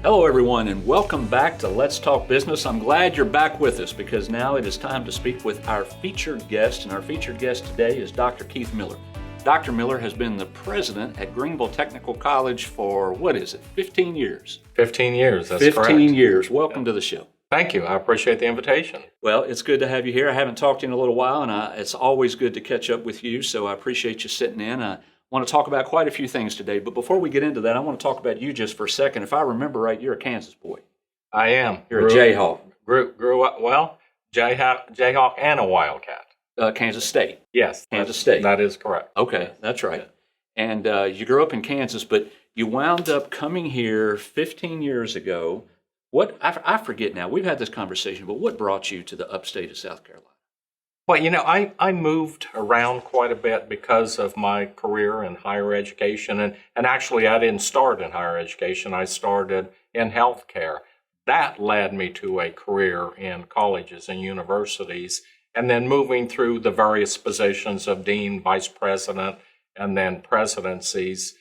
Hello everyone and welcome back to Let's Talk Business. I'm glad you're back with us because now it is time to speak with our featured guest, and our featured guest today is Dr. Keith Miller. Dr. Miller has been the president at Greenville Technical College for, 15 years? 15 years, that's 15 correct. years. Welcome to the show. Thank you. I appreciate the invitation. Well, it's good to have you here. I haven't talked to you in a little while, and it's always good to catch up with you, so I appreciate you sitting in. I want to talk about quite a few things today, but before we get into that, I want to talk about you just for a second. If I remember right, you're a Kansas boy. I am. You're a Jayhawk. Grew up, Jayhawk and a Wildcat. Kansas State. Yes. Kansas State. That is correct. Okay, that's right. And you grew up in Kansas, but you wound up coming here 15 years ago. I forget now, we've had this conversation, but what brought you to the upstate of South Carolina? Well, I moved around quite a bit because of my career in higher education. And actually, I didn't start in higher education. I started in healthcare. That led me to a career in colleges and universities, and then moving through the various positions of dean, vice president, and then presidencies.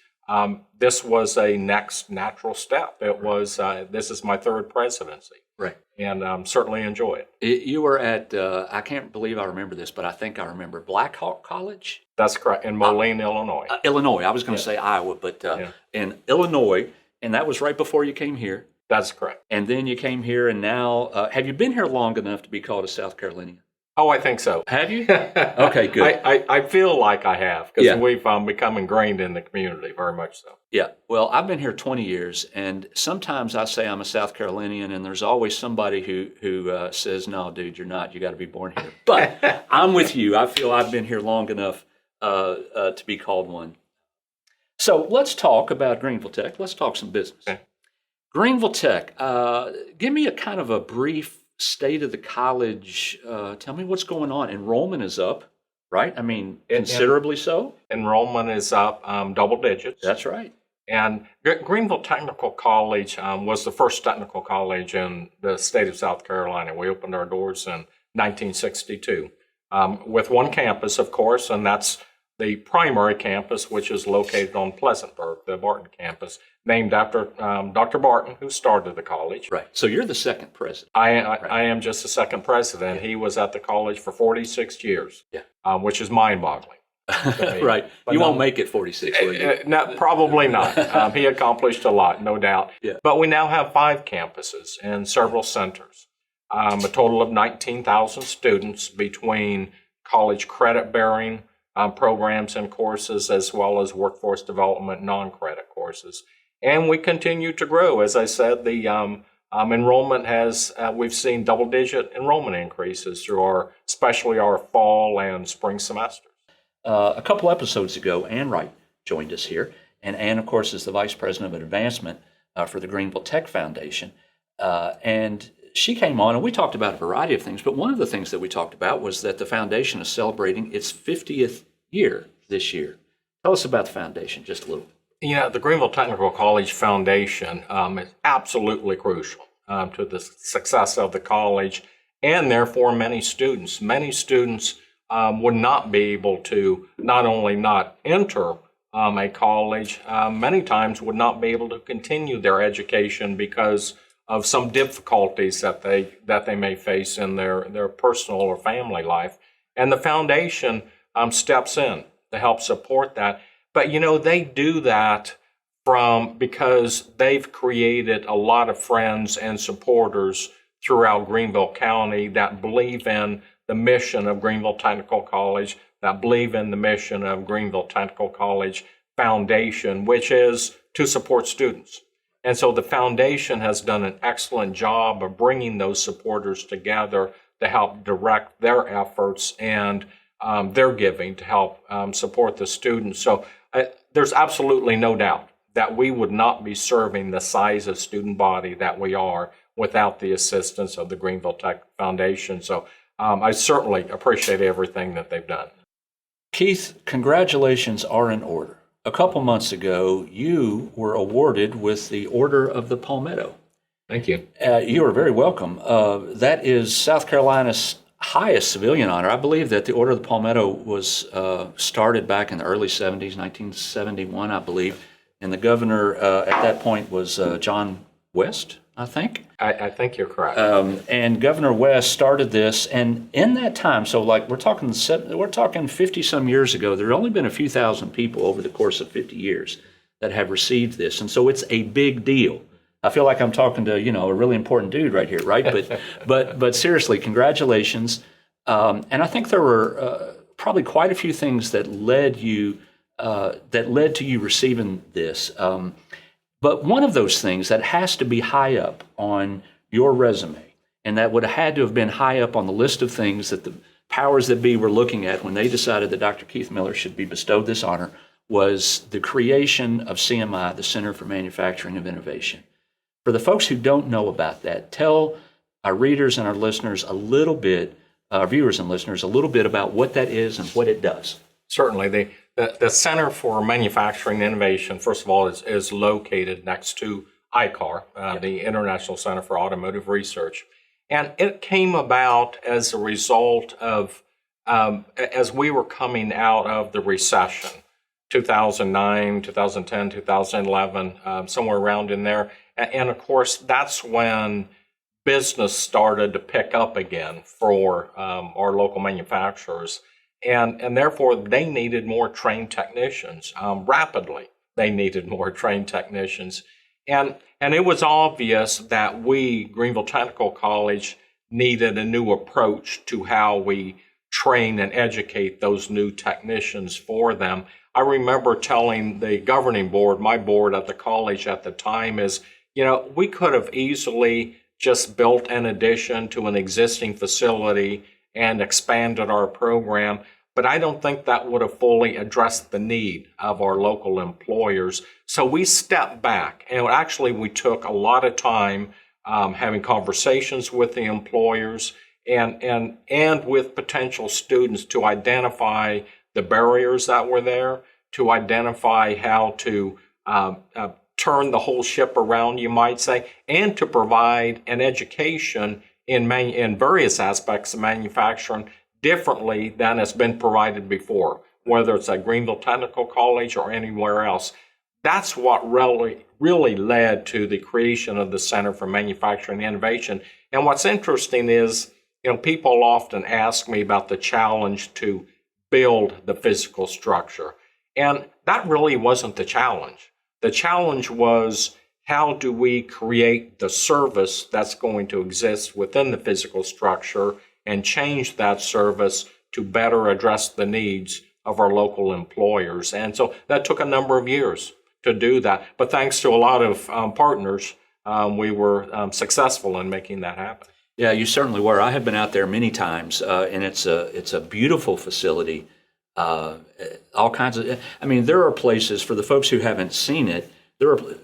This was a next natural step. It was, this is my third presidency. Right. And certainly enjoy it. You were at, I can't believe I remember this, but I think I remember Blackhawk College? That's correct, in Moline, Illinois. Illinois. I was going to say Iowa, but in Illinois, and that was right before you came here. That's correct. And then you came here, and now, have you been here long enough to be called a South Carolinian? Oh, I think so. Have you? Okay, good. I feel like I have, because we've become ingrained in the community, very much so. Yeah. Well, I've been here 20 years, and sometimes I say I'm a South Carolinian, and there's always somebody who says, no, dude, you're not. You got to be born here. But I'm with you. I feel I've been here long enough to be called one. So let's talk about Greenville Tech. Let's talk some business. Okay. Greenville Tech, give me a kind of a brief state of the college. Tell me what's going on. Enrollment is up, right? I mean, considerably so. Enrollment is up double digits. That's right. And Greenville Technical College was the first technical college in the state of South Carolina. We opened our doors in 1962 with one campus, of course, and that's the primary campus, which is located on Pleasantburg, the Barton campus, named after Dr. Barton, who started the college. Right. So you're the second president. I am just the second president. He was at the college for 46 years, which is mind-boggling. Right. But you won't make it 46, will you? No, probably not. He accomplished a lot, no doubt. Yeah. But we now have 5 campuses and several centers, a total of 19,000 students between college credit-bearing programs and courses, as well as workforce development non-credit courses. And we continue to grow. As I said, the enrollment we've seen double-digit enrollment increases through especially our fall and spring semesters. A couple episodes ago, Ann Wright joined us here. And Ann, of course, is the Vice President of Advancement for the Greenville Tech Foundation. And she came on, and we talked about a variety of things, but one of the things that we talked about was that the foundation is celebrating its 50th year this year. Tell us about the foundation just a little bit. The Greenville Technical College Foundation is absolutely crucial to the success of the college, and therefore many students. Many students would not be able to not only not enter a college, many times would not be able to continue their education because of some difficulties that they may face in their personal or family life. And the foundation steps in to help support that. But, they do that because they've created a lot of friends and supporters throughout Greenville County that believe in the mission of Greenville Technical College, that believe in the mission of Greenville Technical College Foundation, which is to support students. And so the foundation has done an excellent job of bringing those supporters together to help direct their efforts and their giving to help support the students. So there's absolutely no doubt that we would not be serving the size of student body that we are without the assistance of the Greenville Tech Foundation. So I certainly appreciate everything that they've done. Keith, congratulations are in order. A couple months ago, you were awarded with the Order of the Palmetto. Thank you. You are very welcome. That is South Carolina's highest civilian honor. I believe that the Order of the Palmetto was started back in the early 70s, 1971, I believe. And the governor at that point was John West, I think. I think you're correct. And Governor West started this, and in that time, so like we're talking 50 some years ago, there have only been a few thousand people over the course of 50 years that have received this, and so it's a big deal. I feel like I'm talking to a really important dude right here, right? But seriously, congratulations. And I think there were probably quite a few things that led to you receiving this. But one of those things that has to be high up on your resume, and that would have had to have been high up on the list of things that the powers that be were looking at when they decided that Dr. Keith Miller should be bestowed this honor, was the creation of CMI, the Center for Manufacturing of Innovation. For the folks who don't know about that, tell our readers and our listeners a little bit, our viewers and listeners, a little bit about what that is and what it does. Certainly. The Center for Manufacturing Innovation, first of all, is located next to ICAR, the International Center for Automotive Research. And it came about as a result of, as we were coming out of the recession, 2009, 2010, 2011, somewhere around in there. And of course, that's when business started to pick up again for our local manufacturers. And therefore, they needed more trained technicians. Rapidly, they needed more trained technicians. And it was obvious that we, Greenville Technical College, needed a new approach to how we train and educate those new technicians for them. I remember telling the governing board, my board at the college at the time, is, we could have easily just built an addition to an existing facility and expanded our program, but I don't think that would have fully addressed the need of our local employers. So we stepped back, and actually we took a lot of time having conversations with the employers and with potential students to identify the barriers that were there, to identify how to turn the whole ship around, you might say, and to provide an education in various aspects of manufacturing differently than has been provided before, whether it's at Greenville Technical College or anywhere else. That's what really led to the creation of the Center for Manufacturing Innovation. And what's interesting is, people often ask me about the challenge to build the physical structure. And that really wasn't the challenge. The challenge was, how do we create the service that's going to exist within the physical structure and change that service to better address the needs of our local employers? And so that took a number of years to do that. But thanks to a lot of partners, we were successful in making that happen. Yeah, you certainly were. I have been out there many times, and it's a beautiful facility. All kinds of, there are places, for the folks who haven't seen it,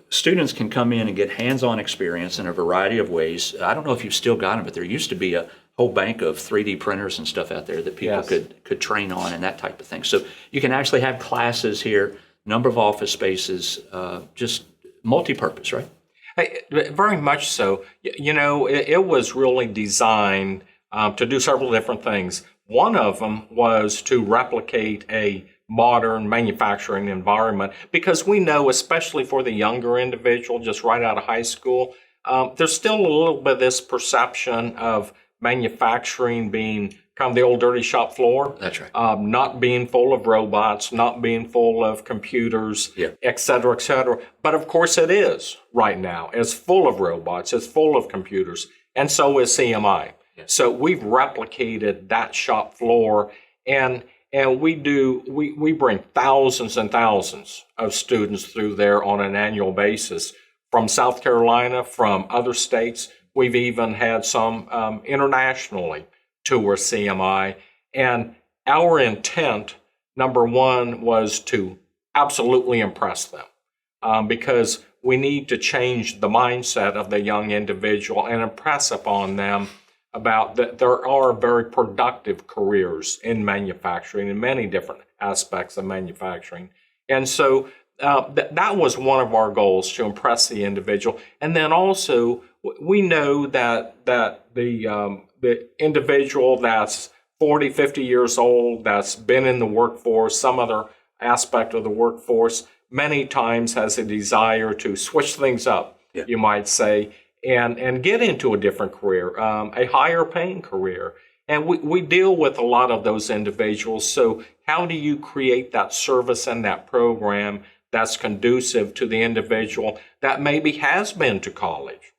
students can come in and get hands-on experience in a variety of ways. I don't know if you've still got them, but there used to be a whole bank of 3D printers and stuff out there that people could train on and that type of thing. So you can actually have classes here, number of office spaces, just multi-purpose, right? Very much so. It was really designed to do several different things. One of them was to replicate a modern manufacturing environment, because we know, especially for the younger individual just right out of high school, there's still a little bit of this perception of manufacturing being kind of the old dirty shop floor. That's right. Not being full of robots, not being full of computers, et cetera, et cetera. But of course it is right now. It's full of robots, it's full of computers, and so is CMI. So we've replicated that shop floor, and we bring thousands and thousands of students through there on an annual basis from South Carolina, from other states. We've even had some internationally tour CMI. And our intent, number one, was to absolutely impress them, because we need to change the mindset of the young individual and impress upon them about that there are very productive careers in manufacturing, in many different aspects of manufacturing. And so that was one of our goals, to impress the individual. And then also, we know that the individual that's 40, 50 years old, that's been in the workforce, some other aspect of the workforce, many times has a desire to switch things up you might say, and get into a different career, a higher paying career. And we deal with a lot of those individuals. So how do you create that service and that program that's conducive to the individual that maybe has been to college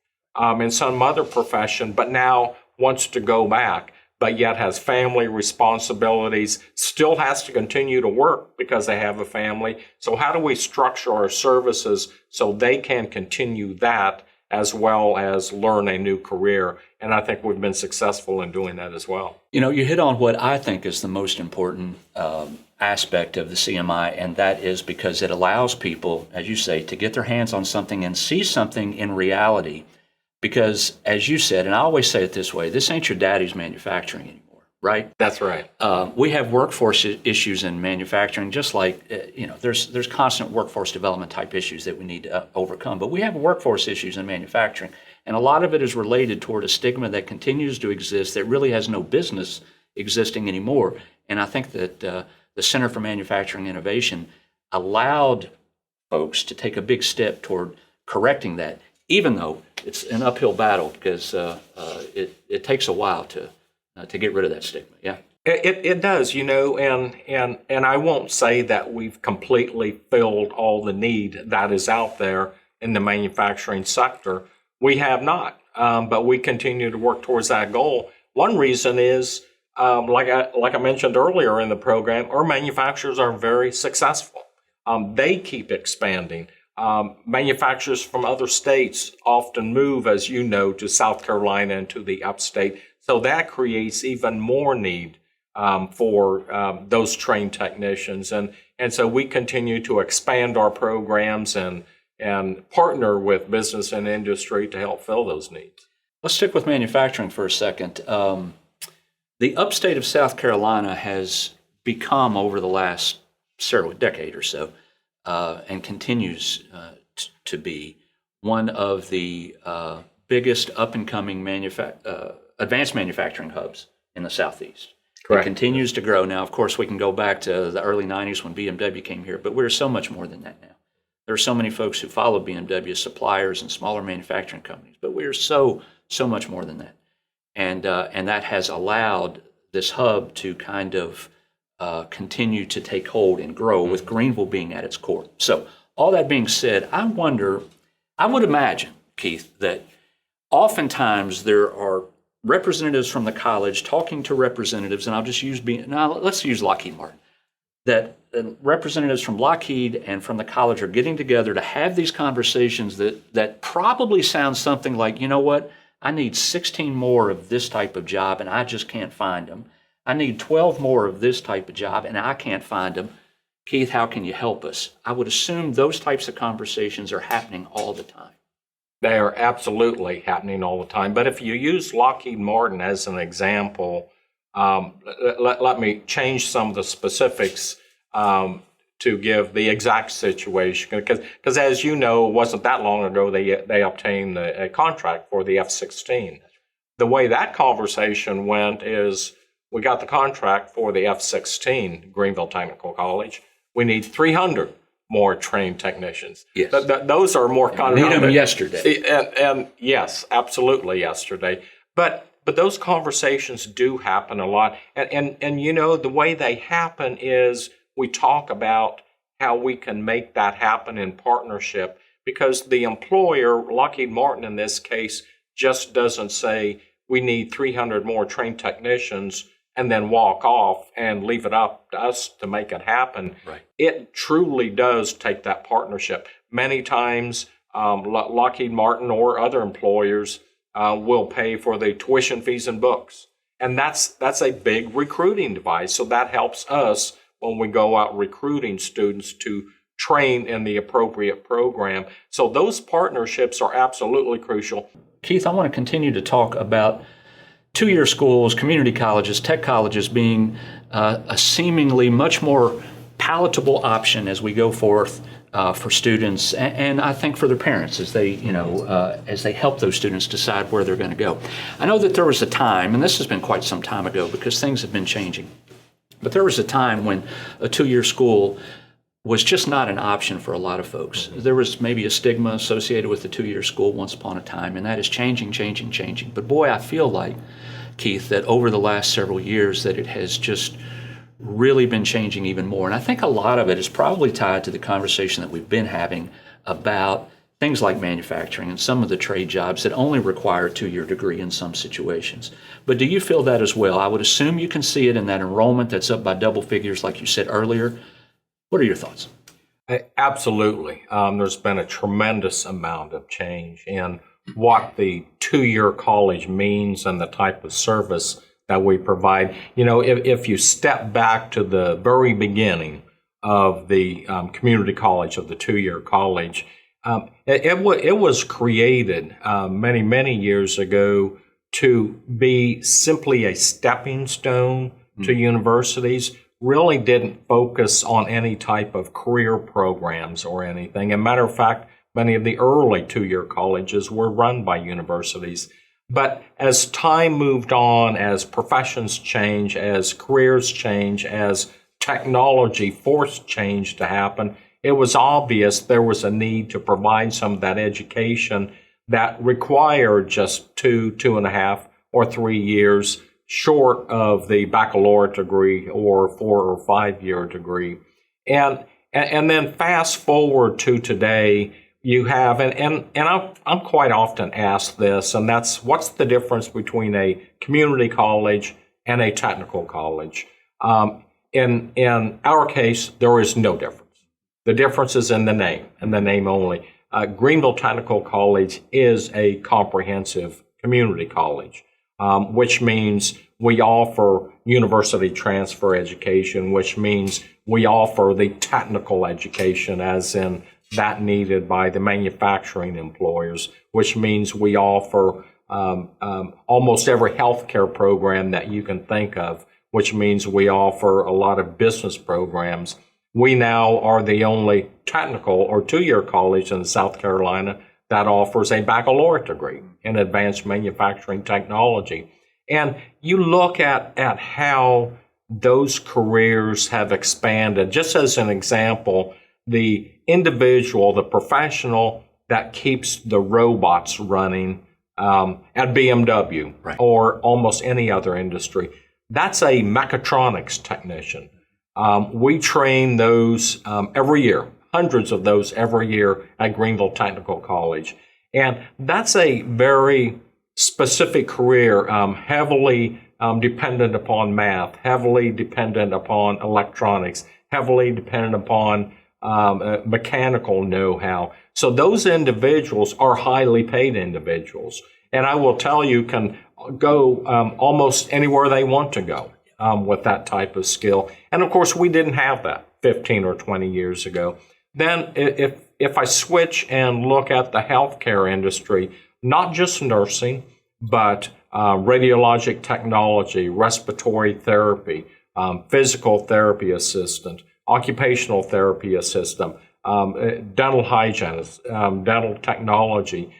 in some other profession, but now wants to go back, but yet has family responsibilities, still has to continue to work because they have a family. So how do we structure our services so they can continue that as well as learn a new career? And I think we've been successful in doing that as well. You hit on what I think is the most important aspect of the CMI, and that is because it allows people, as you say, to get their hands on something and see something in reality. Because, as you said, and I always say it this way, this ain't your daddy's manufacturing anymore, right? That's right. We have workforce issues in manufacturing, just like, there's constant workforce development type issues that we need to overcome. But we have workforce issues in manufacturing. And a lot of it is related toward a stigma that continues to exist that really has no business existing anymore. And I think that the Center for Manufacturing Innovation allowed folks to take a big step toward correcting that, even though it's an uphill battle because it takes a while to get rid of that stigma. Yeah. It does, and I won't say that we've completely filled all the need that is out there in the manufacturing sector. We have not, but we continue to work towards that goal. One reason is, like I mentioned earlier in the program, our manufacturers are very successful. They keep expanding. Manufacturers from other states often move, as you know, to South Carolina and to the upstate. So that creates even more need for those trained technicians. And so we continue to expand our programs and partner with business and industry to help fill those needs. Let's stick with manufacturing for a second. The upstate of South Carolina has become, over the last decade or so, and continues to be one of the biggest up-and-coming advanced manufacturing hubs in the Southeast. Correct. It continues to grow. Now, of course, we can go back to the early 90s when BMW came here, but we're so much more than that now. There are so many folks who follow BMW, suppliers and smaller manufacturing companies, but we're so much more than that. And that has allowed this hub to kind of continue to take hold and grow, with Greenville being at its core. So all that being said, I would imagine, Keith, that oftentimes there are representatives from the college talking to representatives, and let's use Lockheed Martin, that representatives from Lockheed and from the college are getting together to have these conversations that probably sound something like, you know what, I need 16 more of this type of job and I just can't find them. I need 12 more of this type of job and I can't find them. Keith, how can you help us? I would assume those types of conversations are happening all the time. They are absolutely happening all the time. But if you use Lockheed Martin as an example, let me change some of the specifics to give the exact situation. Because as you know, it wasn't that long ago they obtained a contract for the F-16. The way that conversation went is we got the contract for the F-16, Greenville Technical College. We need 300 more trained technicians. Yes. Those are more kind of... Need them yesterday. And yes, absolutely yesterday. But those conversations do happen a lot. And the way they happen is we talk about how we can make that happen in partnership, because the employer, Lockheed Martin in this case, just doesn't say we need 300 more trained technicians and then walk off and leave it up to us to make it happen. Right. It truly does take that partnership. Many times, Lockheed Martin or other employers will pay for the tuition fees and books. And that's a big recruiting device. So that helps us when we go out recruiting students to train in the appropriate program. So those partnerships are absolutely crucial. Keith, I want to continue to talk about two-year schools, community colleges, tech colleges being a seemingly much more palatable option as we go forth for students, and I think for their parents as they help those students decide where they're going to go. I know that there was a time, and this has been quite some time ago because things have been changing, but there was a time when a two-year school was just not an option for a lot of folks. There was maybe a stigma associated with the two-year school once upon a time, and that is changing. But boy, I feel like, Keith, that over the last several years that it has just really been changing even more. And I think a lot of it is probably tied to the conversation that we've been having about things like manufacturing and some of the trade jobs that only require a two-year degree in some situations. But do you feel that as well? I would assume you can see it in that enrollment that's up by double figures like you said earlier. What are your thoughts? Absolutely. There's been a tremendous amount of change in what the two-year college means and the type of service that we provide. You know, if you step back to the very beginning of the community college, of the two-year college, it was created many years ago to be simply a stepping stone to universities. Really didn't focus on any type of career programs or anything. As a matter of fact, many of the early two-year colleges were run by universities. But as time moved on, as professions change, as careers change, as technology forced change to happen, it was obvious there was a need to provide some of that education that required just 2.5, or 3 years short of the baccalaureate degree or 4 or 5 year degree. And then fast forward to today, you have, and I'm quite often asked this, and that's what's the difference between a community college and a technical college? In our case, there is no difference. The difference is in the name, and the name only. Greenville Technical College is a comprehensive community college, which means we offer university transfer education, which means we offer the technical education as in that needed by the manufacturing employers, which means we offer almost every healthcare program that you can think of, which means we offer a lot of business programs. We now are the only technical or two-year college in South Carolina that offers a baccalaureate degree in advanced manufacturing technology. And you look at how those careers have expanded. Just as an example, the individual, the professional that keeps the robots running at BMW Right. or almost any other industry, that's a mechatronics technician. We train those every year, hundreds of those every year at Greenville Technical College. And that's a very specific career, heavily dependent upon math, heavily dependent upon electronics, heavily dependent upon mechanical know-how. So those individuals are highly paid individuals. And I will tell you, can go almost anywhere they want to go with that type of skill. And of course, we didn't have that 15 or 20 years ago. Then if I switch and look at the healthcare industry, not just nursing, but radiologic technology, respiratory therapy, physical therapy assistant, occupational therapy assistant, dental hygienist, dental technology.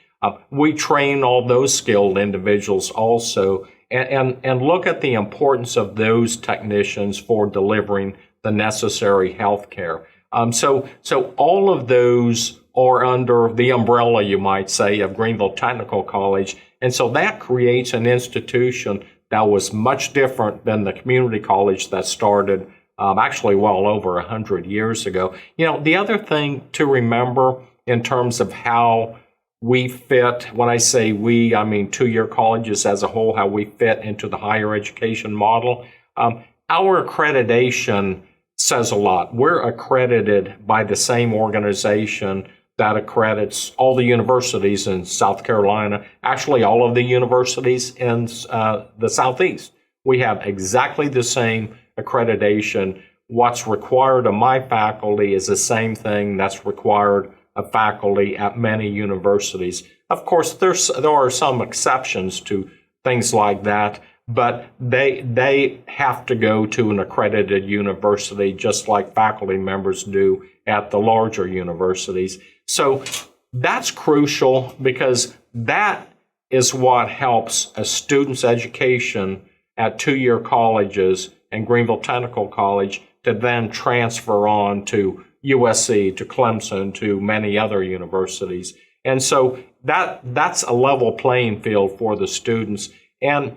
We train all those skilled individuals also and look at the importance of those technicians for delivering the necessary health care. So all of those are under the umbrella, you might say, of Greenville Technical College. And so that creates an institution that was much different than the community college that started actually well over 100 years ago. You know, the other thing to remember in terms of how we fit, when I say we, I mean two-year colleges as a whole, how we fit into the higher education model. Our accreditation says a lot. We're accredited by the same organization that accredits all the universities in South Carolina, actually all of the universities in the Southeast. We have exactly the same accreditation. What's required of my faculty is the same thing that's required of faculty at many universities. Of course, there are some exceptions to things like that, but they have to go to an accredited university just like faculty members do at the larger universities. So that's crucial because that is what helps a student's education at two-year colleges and Greenville Technical College to then transfer on to USC, to Clemson, to many other universities. And so that's a level playing field for the students. And,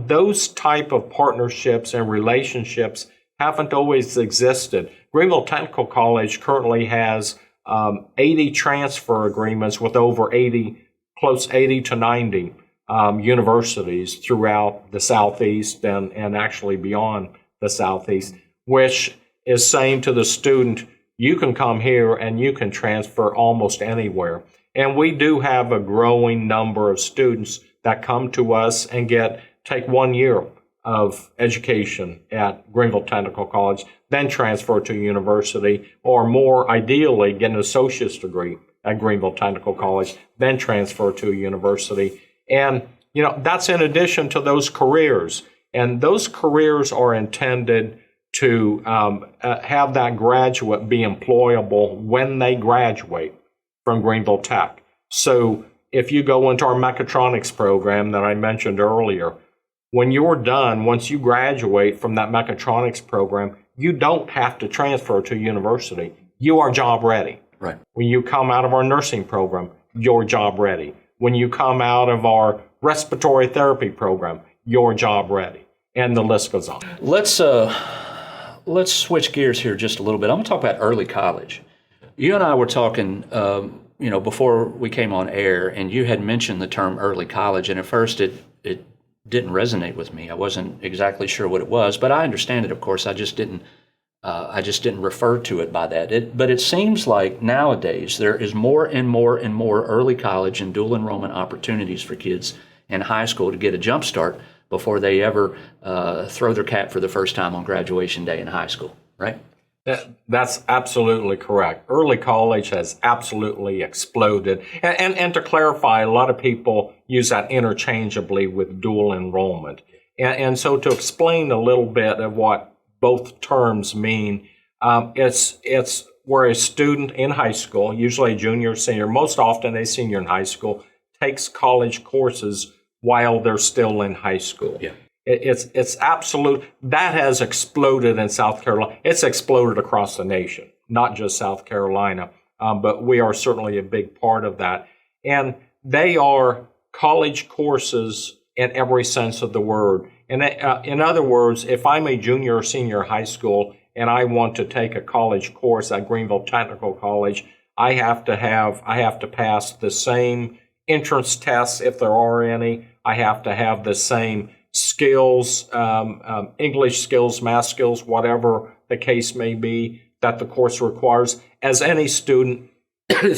those type of partnerships and relationships haven't always existed. Greenville Technical College currently has 80 transfer agreements with over 80 to 90 universities throughout the Southeast and actually beyond the Southeast, which is saying to the student, you can come here and you can transfer almost anywhere. And we do have a growing number of students that come to us and take 1 year of education at Greenville Technical College, then transfer to a university, or more ideally, get an associate's degree at Greenville Technical College, then transfer to a university. And, that's in addition to those careers. And those careers are intended to have that graduate be employable when they graduate from Greenville Tech. So if you go into our mechatronics program that I mentioned earlier, when you're done, once you graduate from that mechatronics program, you don't have to transfer to a university. You are job ready. Right. When you come out of our nursing program, you're job ready. When you come out of our respiratory therapy program, you're job ready. And the list goes on. Let's switch gears here just a little bit. I'm going to talk about early college. You and I were talking, before we came on air, and you had mentioned the term early college, and at first it didn't resonate with me. I wasn't exactly sure what it was, but I understand it, of course. I just didn't refer to it by that. But it seems like nowadays there is more and more and more early college and dual enrollment opportunities for kids in high school to get a jump start before they ever throw their cap for the first time on graduation day in high school, right? That's absolutely correct. Early college has absolutely exploded. And to clarify, a lot of people use that interchangeably with dual enrollment. And so to explain a little bit of what both terms mean, it's where a student in high school, usually a junior or senior, most often a senior in high school, takes college courses while they're still in high school. Yeah. It's absolute. That has exploded in South Carolina. It's exploded across the nation, not just South Carolina, but we are certainly a big part of that. And they are college courses in every sense of the word. And in other words, if I'm a junior or senior high school and I want to take a college course at Greenville Technical College, I have to pass the same entrance tests if there are any. I have to have the same skills, English skills, math skills, whatever the case may be that the course requires, as any student, coming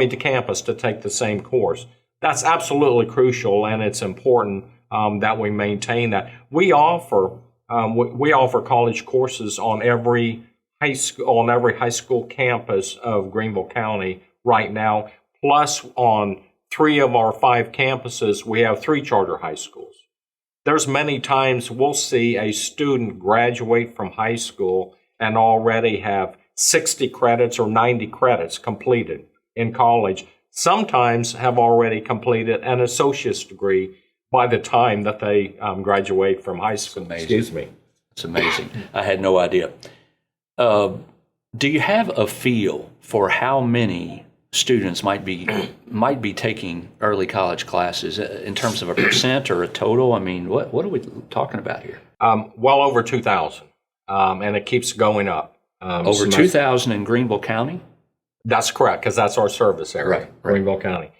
to campus to take the same course. That's absolutely crucial, and it's important that we maintain that. We offer college courses on every high school campus of Greenville County right now, plus on 3 of our 5 campuses, we have 3 charter high schools. There's many times we'll see a student graduate from high school and already have 60 credits or 90 credits completed in college. Sometimes have already completed an associate's degree by the time that they graduate from high school. Excuse me. It's amazing. I had no idea. Do you have a feel for how many students might be taking early college classes in terms of a percent or a total? I mean, what are we talking about here? Well over 2,000, and it keeps going up. Over 2,000 in Greenville County? That's correct, because that's our service area, right. Greenville County.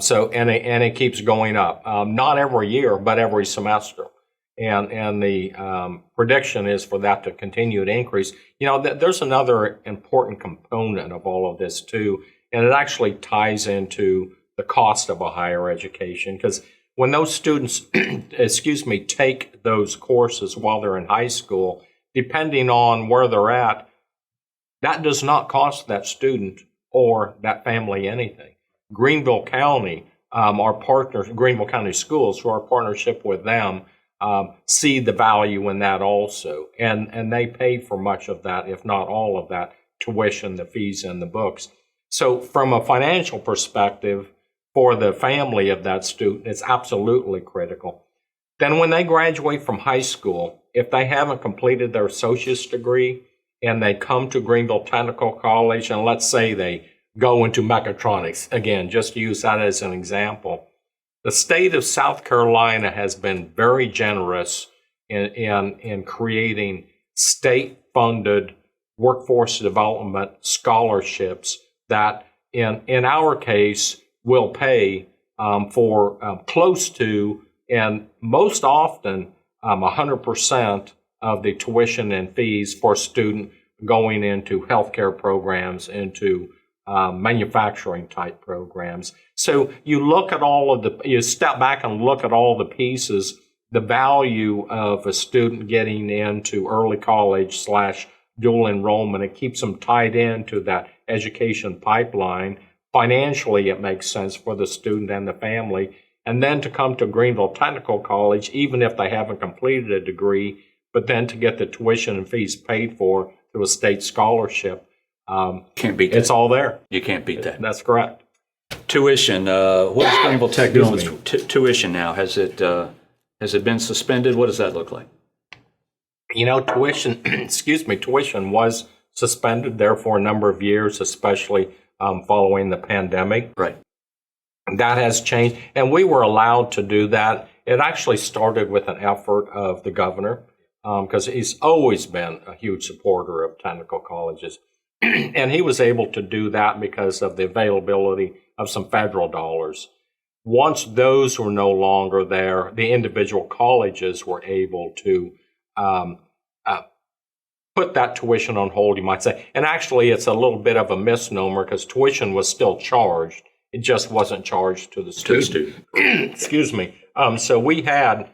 So it keeps going up, not every year, but every semester. And the prediction is for that to continue to increase. There's another important component of all of this too, and it actually ties into the cost of a higher education, because when those students, take those courses while they're in high school, depending on where they're at, that does not cost that student or that family anything. Greenville County, our partners, Greenville County Schools, through our partnership with them, see the value in that also. And they pay for much of that, if not all of that, tuition, the fees, and the books. So from a financial perspective, for the family of that student, it's absolutely critical. Then when they graduate from high school, if they haven't completed their associate's degree and they come to Greenville Technical College, and let's say they go into mechatronics, again, just use that as an example. The state of South Carolina has been very generous in creating state-funded workforce development scholarships that, in our case, will pay for close to, and most often, 100% of the tuition and fees for a student going into healthcare programs, into manufacturing type programs. So you look at you step back and look at all the pieces, the value of a student getting into early college / dual enrollment. It keeps them tied into that education pipeline. Financially, it makes sense for the student and the family. And then to come to Greenville Technical College, even if they haven't completed a degree, but then to get the tuition and fees paid for through a state scholarship. Can't beat that. It's all there. You can't beat that. That's correct. Tuition. What is Greenville Tech doing with tuition now? Has it been suspended? What does that look like? Tuition, tuition was suspended there for a number of years, especially following the pandemic. Right. That has changed, and we were allowed to do that. It actually started with an effort of the governor, because he's always been a huge supporter of technical colleges. And he was able to do that because of the availability of some federal dollars. Once those were no longer there, the individual colleges were able to put that tuition on hold, you might say. And actually, it's a little bit of a misnomer because tuition was still charged. It just wasn't charged to the student. Excuse me. So we had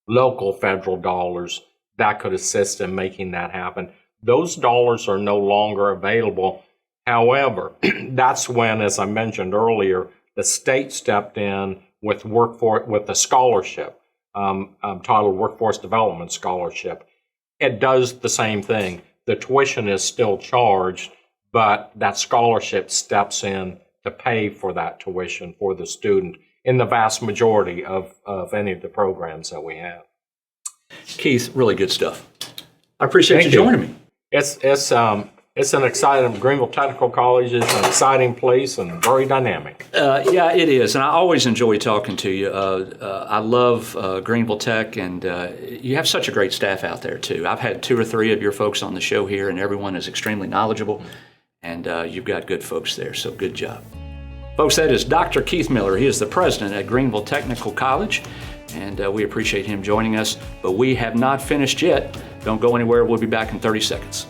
local federal dollars that could assist in making that happen. Those dollars are no longer available. However, that's when, as I mentioned earlier, the state stepped in with a scholarship, titled Workforce Development Scholarship. It does the same thing. The tuition is still charged, but that scholarship steps in to pay for that tuition for the student in the vast majority of any of the programs that we have. Keith, really good stuff. I appreciate you joining me. It's an exciting, Greenville Technical College is an exciting place and very dynamic. Yeah, it is, and I always enjoy talking to you. I love Greenville Tech, and you have such a great staff out there, too. I've had 2 or 3 of your folks on the show here, and everyone is extremely knowledgeable, and you've got good folks there, so good job. Folks, that is Dr. Keith Miller. He is the president at Greenville Technical College, and we appreciate him joining us, but we have not finished yet. Don't go anywhere. We'll be back in 30 seconds.